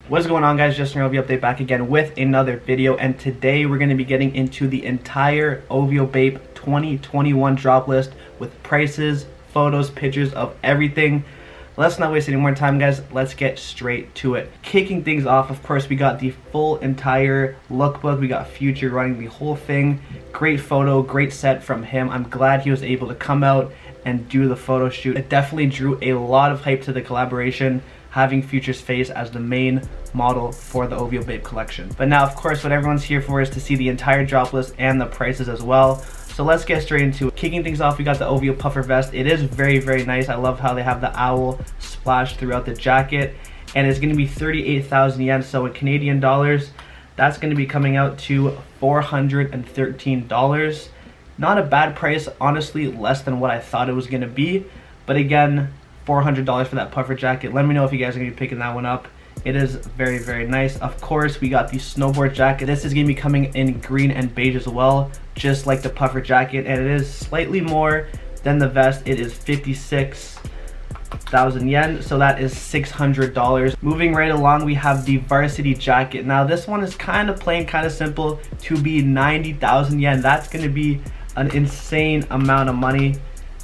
What's going on, guys? Just an Ovo update back again with another video, and today we're going to be getting into the entire Ovo Bape 2021 drop list with prices, photos, pictures of everything. Let's not waste any more time, guys. Let's get straight to it. Kicking things off, of course, we got the full entire lookbook. We got Future running the whole thing. Great photo, great set from him. I'm glad he was able to come out and do the photo shoot. It definitely drew a lot of hype to the collaboration, having Future's face as the main model for the Ovo Bape collection. But now, of course, what everyone's here for is to see the entire drop list and the prices as well. So let's get straight into it. Kicking things off, we got the Ovo Puffer Vest. It is very, very nice. I love how they have the owl splash throughout the jacket. And it's going to be 38,000 yen. So in Canadian dollars, that's going to be coming out to $413. Not a bad price, honestly, less than what I thought it was going to be. But again, $400 for that puffer jacket. Let me know if you guys are going to be picking that one up. It is very, very nice. Of course, we got the Snowboard Jacket. This is going to be coming in green and beige as well, just like the puffer jacket, and it is slightly more than the vest. It is 56,000 yen, so that is $600. Moving right along, we have the Varsity Jacket. Now this one is kind of plain, kind of simple, to be 90,000 yen. That's going to be an insane amount of money.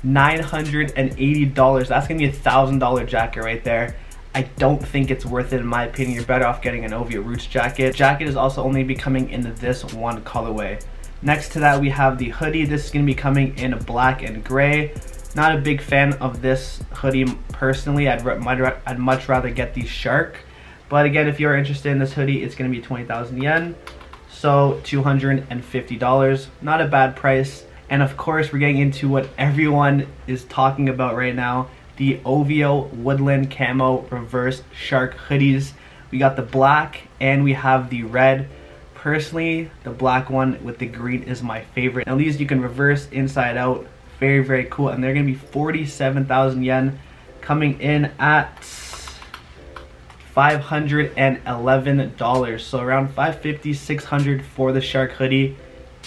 $980. That's gonna be $1,000 jacket right there. I don't think it's worth it, in my opinion. You're better off getting an Ovo Roots jacket. Jacket is also only be coming in this one colorway. Next to that, we have the hoodie. This is gonna be coming in black and gray. Not a big fan of this hoodie personally. I'd much rather get the shark. But again, if you're interested in this hoodie, it's gonna be 20,000 yen. So $250. Not a bad price. And of course, we're getting into what everyone is talking about right now, the Ovo Woodland Camo Reverse Shark Hoodies. We got the black and we have the red. Personally, the black one with the green is my favorite. Now these you can reverse inside out. Very, very cool. And they're going to be 47,000 yen, coming in at $511. So around $550, $600 for the shark hoodie.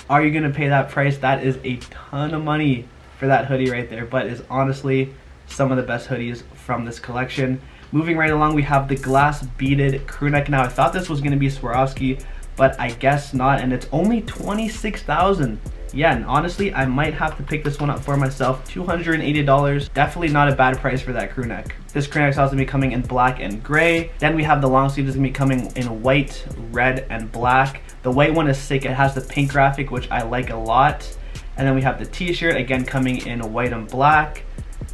Are you gonna pay that price? That is a ton of money for that hoodie right there, but is honestly some of the best hoodies from this collection. Moving right along, we have the glass beaded Crewneck. Now I thought this was gonna be Swarovski, but I guess not, and it's only 26,000 yen. Honestly, I might have to pick this one up for myself. $280. Definitely not a bad price for that Crewneck. This Crewneck is also gonna be coming in black and gray. Then we have the long sleeve is gonna be coming in white, red, and black. The white one is sick. It has the pink graphic, which I like a lot. And then we have the t-shirt, again coming in white and black.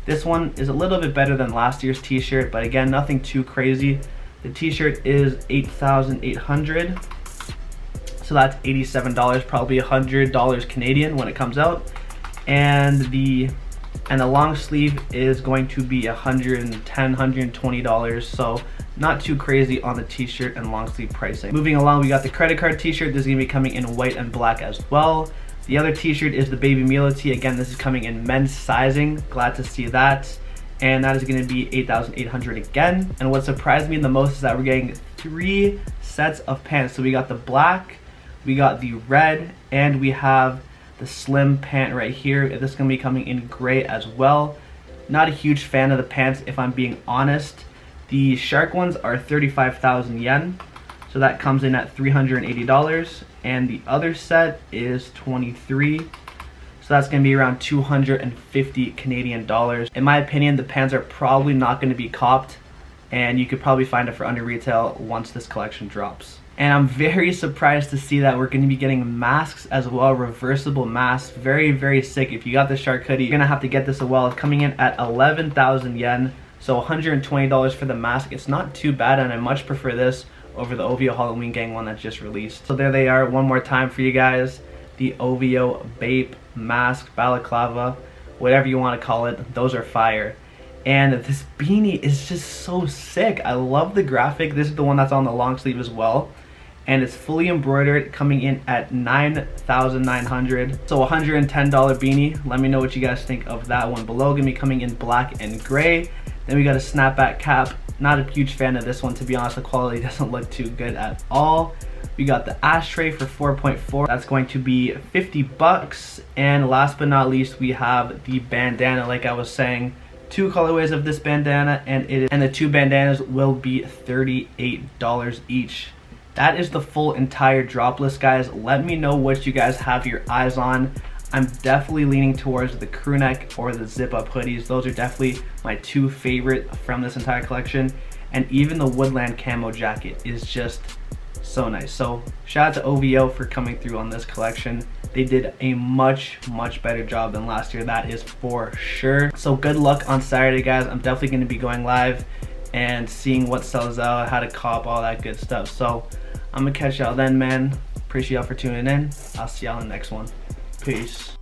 This one is a little bit better than last year's t-shirt, but again, nothing too crazy. The t-shirt is 8,800. So that's $87, probably $100 Canadian when it comes out. And the long sleeve is going to be $110, $120. So not too crazy on the t-shirt and long sleeve pricing. Moving along, we got the credit card t-shirt. This is gonna be coming in white and black as well. The other t-shirt is the baby Milo Tee. Again, this is coming in men's sizing. Glad to see that. And that is gonna be 8,800 again. And what surprised me the most is that we're getting 3 sets of pants. So we got the black, we got the red, and we have the slim pant right here. This is gonna be coming in gray as well. Not a huge fan of the pants, if I'm being honest. The shark ones are 35,000 yen, so that comes in at $380, and the other set is 23, so that's going to be around 250 Canadian dollars. In my opinion, the pants are probably not going to be copped, and you could probably find it for under retail once this collection drops. And I'm very surprised to see that we're going to be getting masks as well, reversible masks. Very, very sick. If you got the shark hoodie, you're going to have to get this as well. It's coming in at 11,000 yen. So $120 for the mask. It's not too bad, and I much prefer this over the Ovo Halloween Gang one that just released. So there they are one more time for you guys. The Ovo Bape mask, Balaclava, whatever you want to call it. Those are fire. And this beanie is just so sick. I love the graphic. This is the one that's on the long sleeve as well. And it's fully embroidered, coming in at 9,900. So $110 beanie. Let me know what you guys think of that one below. Gonna be coming in black and gray. Then we got a snapback cap. Not a huge fan of this one, to be honest. The quality doesn't look too good at all. We got the ashtray for 4.4. That's going to be 50 bucks. And last but not least, we have the bandana, like I was saying, 2 colorways of this bandana, and the 2 bandanas will be $38 each. That is the full entire drop list, guys. Let me know what you guys have your eyes on. I'm definitely leaning towards the Crewneck or the zip up hoodies. Those are definitely my 2 favorite from this entire collection. And even the Woodland camo jacket is just so nice. So shout out to OVO for coming through on this collection. They did a much better job than last year, that is for sure. So good luck on Saturday, guys. I'm definitely going to be going live and seeing what sells out, how to cop, all that good stuff. So I'm gonna catch y'all then, man. Appreciate y'all for tuning in. I'll see y'all in the next one. Peace.